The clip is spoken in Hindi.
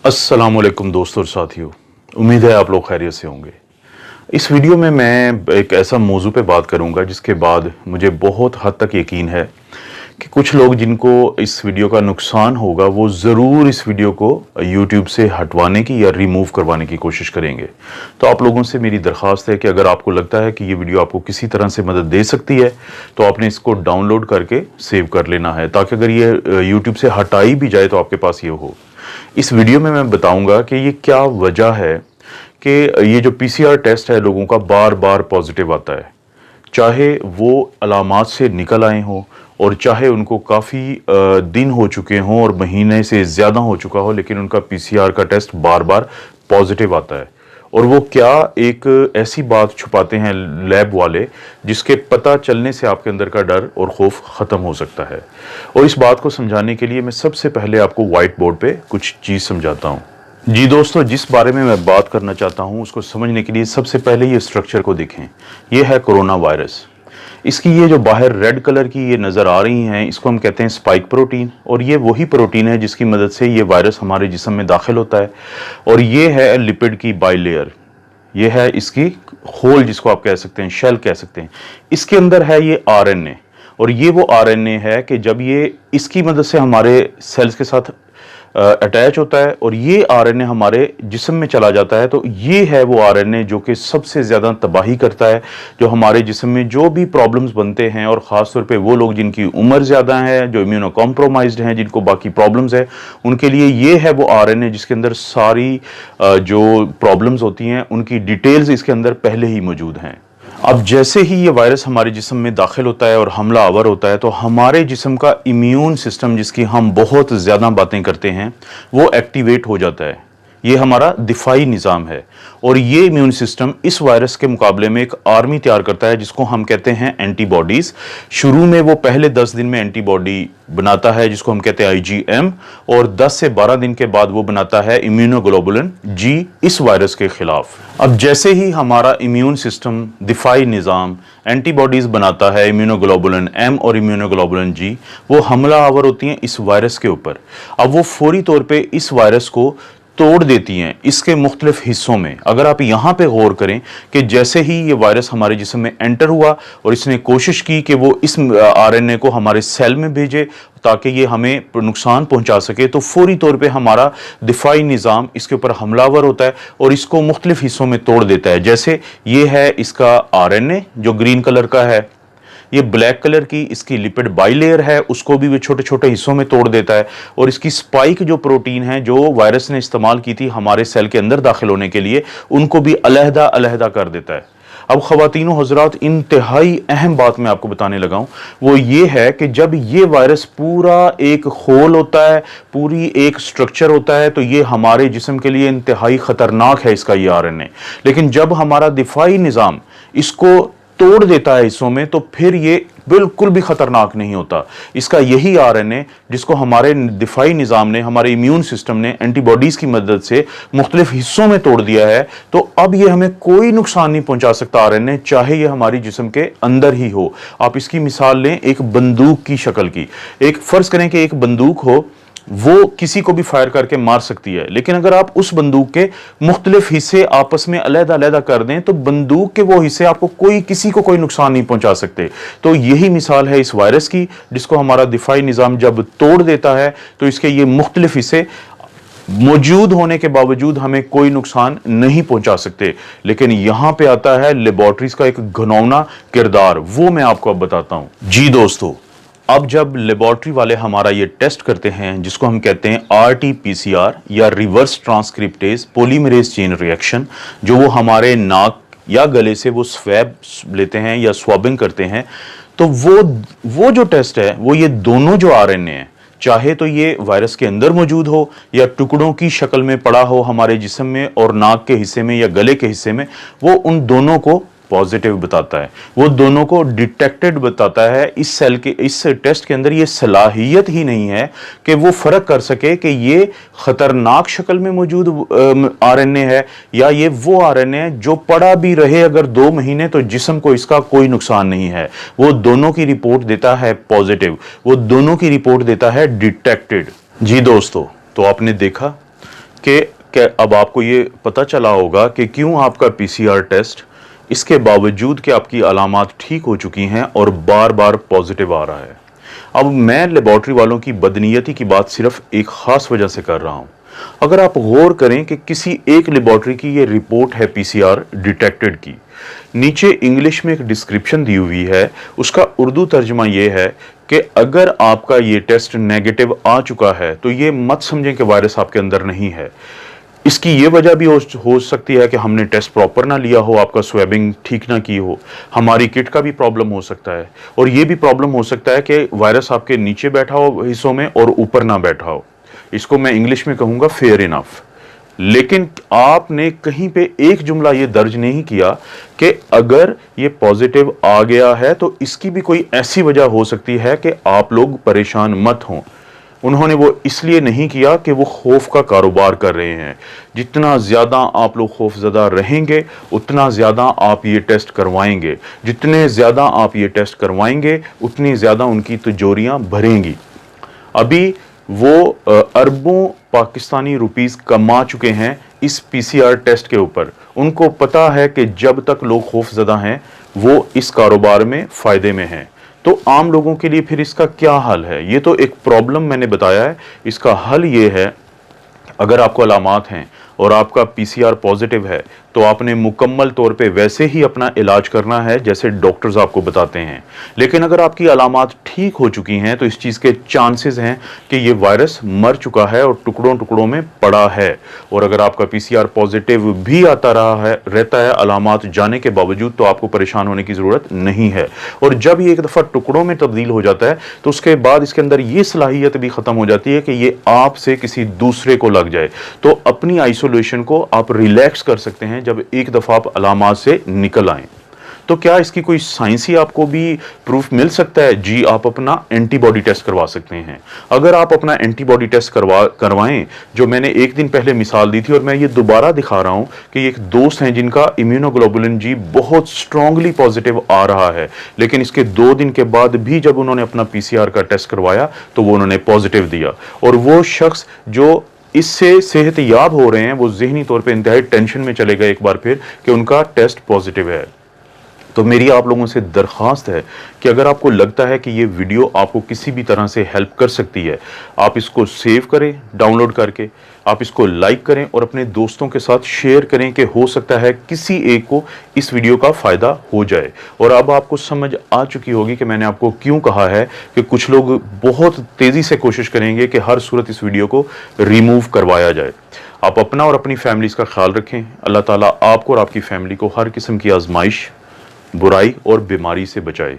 अस्सलामुअलैकुम दोस्तों और साथियों, उम्मीद है आप लोग खैरियत से होंगे। इस वीडियो में मैं एक ऐसा मौजू पे बात करूंगा जिसके बाद मुझे बहुत हद तक यकीन है कि कुछ लोग जिनको इस वीडियो का नुकसान होगा वो ज़रूर इस वीडियो को यूट्यूब से हटवाने की या रिमूव करवाने की कोशिश करेंगे। तो आप लोगों से मेरी दरख्वास्त है कि अगर आपको लगता है कि ये वीडियो आपको किसी तरह से मदद दे सकती है तो आपने इसको डाउनलोड करके सेव कर लेना है, ताकि अगर ये यूट्यूब से हटाई भी जाए तो आपके पास ये हो। इस वीडियो में मैं बताऊंगा कि ये क्या वजह है कि ये जो पीसीआर टेस्ट है लोगों का बार बार पॉजिटिव आता है, चाहे वो अलामात से निकल आए हों और चाहे उनको काफ़ी दिन हो चुके हों और महीने से ज़्यादा हो चुका हो, लेकिन उनका पीसीआर का टेस्ट बार बार पॉजिटिव आता है। और वो क्या एक ऐसी बात छुपाते हैं लैब वाले जिसके पता चलने से आपके अंदर का डर और खौफ ख़त्म हो सकता है। और इस बात को समझाने के लिए मैं सबसे पहले आपको वाइट बोर्ड पे कुछ चीज़ समझाता हूँ। जी दोस्तों, जिस बारे में मैं बात करना चाहता हूँ उसको समझने के लिए सबसे पहले ये स्ट्रक्चर को देखें। ये है कोरोना वायरस। इसकी ये जो बाहर रेड कलर की ये नज़र आ रही हैं, इसको हम कहते हैं स्पाइक प्रोटीन। और ये वही प्रोटीन है जिसकी मदद से ये वायरस हमारे जिस्म में दाखिल होता है। और ये है लिपिड की बाइलेयर, ये है इसकी होल जिसको आप कह सकते हैं, शेल कह सकते हैं। इसके अंदर है ये आरएनए, और ये वो आरएनए है कि जब ये इसकी मदद से हमारे सेल्स के साथ अटैच होता है और ये आरएनए हमारे जिस्म में चला जाता है, तो ये है वो आरएनए जो कि सबसे ज़्यादा तबाही करता है, जो हमारे जिस्म में जो भी प्रॉब्लम्स बनते हैं, और ख़ास तौर पे वो लोग जिनकी उम्र ज़्यादा है, जो इम्यूनो कॉम्प्रोमाइज्ड हैं, जिनको बाकी प्रॉब्लम्स है, उनके लिए ये है वो आरएनए जिसके अंदर सारी जो प्रॉब्लम्स होती हैं उनकी डिटेल्स इसके अंदर पहले ही मौजूद हैं। अब जैसे ही ये वायरस हमारे जिस्म में दाखिल होता है और हमला आवर होता है, तो हमारे जिस्म का इम्यून सिस्टम, जिसकी हम बहुत ज़्यादा बातें करते हैं, वो एक्टिवेट हो जाता है। ये हमारा दिफाई निज़ाम है, और ये इम्यून सिस्टम इस वायरस के मुकाबले में एक आर्मी तैयार करता है जिसको हम कहते हैं एंटीबॉडीज़। शुरू में वो पहले 10 दिन में एंटीबॉडी बनाता है जिसको हम कहते हैं आईजीएम, और 10 से 12 दिन के बाद वो बनाता है इम्यूनोग्लोबुलिन जी इस वायरस के खिलाफ। अब जैसे ही हमारा इम्यून सिस्टम, दिफाई निज़ाम एंटीबॉडीज़ बनाता है, इम्यूनोग्लोबुलिन एम और इम्यूनोग्लोबुलिन जी, वो हमला आवर होती हैं इस वायरस के ऊपर। अब वो फौरी तौर पर इस वायरस को तोड़ देती हैं इसके मुख्तलिफ हिस्सों में। अगर आप यहाँ पे गौर करें कि जैसे ही ये वायरस हमारे जिस्म में एंटर हुआ और इसने कोशिश की कि वो इस आरएनए को हमारे सेल में भेजे ताकि ये हमें नुकसान पहुंचा सके, तो फौरी तौर पे हमारा दिफाई निज़ाम इसके ऊपर हमलावर होता है और इसको मुख्तलिफ हिस्सों में तोड़ देता है। जैसे ये है इसका आरएनए जो ग्रीन कलर का है, ये ब्लैक कलर की इसकी लिपिड बाइलेयर है, उसको भी वो छोटे छोटे हिस्सों में तोड़ देता है, और इसकी स्पाइक जो प्रोटीन है जो वायरस ने इस्तेमाल की थी हमारे सेल के अंदर दाखिल होने के लिए, उनको भी अलहदा अलहदा कर देता है। अब ख़वातीनो हज़रात, इंतहाई अहम बात मैं आपको बताने लगा हूँ, वो ये है कि जब ये वायरस पूरा एक होल होता है, पूरी एक स्ट्रक्चर होता है, तो ये हमारे जिस्म के लिए इंतहाई ख़तरनाक है इसका ये आरएनए। लेकिन जब हमारा दिफाई निज़ाम इसको तोड़ देता है हिस्सों में, तो फिर ये बिल्कुल भी खतरनाक नहीं होता। इसका यही आरएनए जिसको हमारे दिफाई निज़ाम ने, हमारे इम्यून सिस्टम ने एंटीबॉडीज़ की मदद से मुख्तलिफ हिस्सों में तोड़ दिया है, तो अब ये हमें कोई नुकसान नहीं पहुंचा सकता आरएनए, चाहे ये हमारी जिस्म के अंदर ही हो। आप इसकी मिसाल लें एक बंदूक की शक्ल की। एक फ़र्ज़ करें कि एक बंदूक हो, वो किसी को भी फायर करके मार सकती है, लेकिन अगर आप उस बंदूक के मुख्तलिफ हिस्से आपस में अलहदा अलहदा कर दें तो बंदूक के वो हिस्से आपको किसी को कोई नुकसान नहीं पहुंचा सकते। तो यही मिसाल है इस वायरस की, जिसको हमारा दिफाई निज़ाम जब तोड़ देता है तो इसके ये मुख्तलिफ हिस्से मौजूद होने के बावजूद हमें कोई नुकसान नहीं पहुंचा सकते। लेकिन यहां पे आता है लेबोरेटरीज का एक घिनौना किरदार, वो मैं आपको अब बताता हूं। जी दोस्तों, अब जब लेबोरेटरी वाले हमारा ये टेस्ट करते हैं जिसको हम कहते हैं आरटी-पीसीआर या reverse transcriptase polymerase chain reaction, जो वो हमारे नाक या गले से वो स्वैब लेते हैं या स्वाबिंग करते हैं, तो वो जो टेस्ट है वो ये दोनों जो आरएनए हैं, चाहे तो ये वायरस के अंदर मौजूद हो या टुकड़ों की शक्ल में पड़ा हो हमारे जिस्म में और नाक के हिस्से में या गले के हिस्से में, वो उन दोनों को पॉजिटिव बताता है, वो दोनों को डिटेक्टेड बताता है। इस सेल के इस टेस्ट के अंदर ये सलाहियत ही नहीं है कि वो फर्क कर सके कि ये खतरनाक शक्ल में मौजूद आरएनए है या ये वो आरएनए है जो पड़ा भी रहे अगर 2 महीने तो जिस्म को इसका कोई नुकसान नहीं है। वो दोनों की रिपोर्ट देता है पॉजिटिव, वो दोनों की रिपोर्ट देता है डिटेक्टेड। जी दोस्तों, तो आपने देखा कि अब आपको ये पता चला होगा कि क्यों आपका पीसीआर टेस्ट इसके बावजूद कि आपकी अलामात ठीक हो चुकी हैं और बार बार पॉजिटिव आ रहा है। अब मैं लेबॉर्ट्री वालों की बदनीयती की बात सिर्फ एक खास वजह से कर रहा हूं। अगर आप गौर करें कि किसी एक लेबॉर्ट्री की ये रिपोर्ट है पीसीआर डिटेक्टेड की, नीचे इंग्लिश में एक डिस्क्रिप्शन दी हुई है, उसका उर्दू तर्जुमा ये है कि अगर आपका ये टेस्ट नेगेटिव आ चुका है तो ये मत समझें कि वायरस आपके अंदर नहीं है। इसकी ये वजह भी हो सकती है कि हमने टेस्ट प्रॉपर ना लिया हो, आपका स्वेबिंग ठीक ना की हो, हमारी किट का भी प्रॉब्लम हो सकता है, और ये भी प्रॉब्लम हो सकता है कि वायरस आपके नीचे बैठा हो हिस्सों में और ऊपर ना बैठा हो। इसको मैं इंग्लिश में कहूंगा फेयर इनफ। लेकिन आपने कहीं पे एक जुमला ये दर्ज नहीं किया कि अगर ये पॉजिटिव आ गया है तो इसकी भी कोई ऐसी वजह हो सकती है कि आप लोग परेशान मत हों। उन्होंने वो इसलिए नहीं किया कि वो खौफ का कारोबार कर रहे हैं। जितना ज़्यादा आप लोग खौफजदा रहेंगे उतना ज़्यादा आप ये टेस्ट करवाएंगे, जितने ज़्यादा आप ये टेस्ट करवाएंगे उतनी ज़्यादा उनकी तिजोरियां भरेंगी। अभी वो अरबों पाकिस्तानी रुपीस कमा चुके हैं इस पीसीआर टेस्ट के ऊपर। उनको पता है कि जब तक लोग खौफजदा हैं वो इस कारोबार में फ़ायदे में हैं। तो आम लोगों के लिए फिर इसका क्या हल है? ये तो एक प्रॉब्लम मैंने बताया है, इसका हल ये है, अगर आपको अलामात हैं और आपका पीसीआर पॉजिटिव है तो आपने मुकम्मल तौर पे वैसे ही अपना इलाज करना है जैसे डॉक्टर्स आपको बताते हैं। लेकिन अगर आपकी अलामात ठीक हो चुकी हैं तो इस चीज़ के चांसेस हैं कि ये वायरस मर चुका है और टुकड़ों टुकड़ों में पड़ा है। और अगर आपका पीसीआर पॉजिटिव भी आता रहता है अलामात जाने के बावजूद, तो आपको परेशान होने की ज़रूरत नहीं है। और जब ये एक दफ़ा टुकड़ों में तब्दील हो जाता है तो उसके बाद इसके अंदर ये सलाहियत भी ख़त्म हो जाती है कि ये आपसे किसी दूसरे को लग जाए। तो अपनी आइसोलेशन को आप रिलैक्स कर सकते हैं जब एक दफा आप अलामात से निकल आए। तो क्या इसकी कोई साइंसी आपको भी प्रूफ मिल सकता है? जी, आप अपना एंटीबॉडी टेस्ट करवा सकते हैं। अगर आप अपना एंटीबॉडी टेस्ट करवाएं, जो मैंने एक दिन पहले मिसाल दी थी और मैं ये दोबारा दिखा रहा हूं कि एक दोस्त हैं जिनका इम्यूनोग्लोबुलिन जी बहुत स्ट्रांगली पॉजिटिव आ रहा है, लेकिन इसके 2 दिन के बाद भी जब उन्होंने अपना पीसीआर का टेस्ट करवाया तो वो उन्होंने पॉजिटिव दिया। और वो शख्स जो इससे सेहत याब हो रहे हैं वो ज़हनी तौर पे इंतहाई टेंशन में चले गए एक बार फिर कि उनका टेस्ट पॉजिटिव है। तो मेरी आप लोगों से दरख्वास्त है कि अगर आपको लगता है कि ये वीडियो आपको किसी भी तरह से हेल्प कर सकती है, आप इसको सेव करें डाउनलोड करके, आप इसको लाइक करें और अपने दोस्तों के साथ शेयर करें कि हो सकता है किसी एक को इस वीडियो का फ़ायदा हो जाए। और अब आपको समझ आ चुकी होगी कि मैंने आपको क्यों कहा है कि कुछ लोग बहुत तेज़ी से कोशिश करेंगे कि हर सूरत इस वीडियो को रिमूव करवाया जाए। आप अपना और अपनी फैमिलीज़ का ख्याल रखें। अल्लाह ताला आपको और आपकी फैमिली को हर किस्म की आजमाइश, बुराई और बीमारी से बचाए।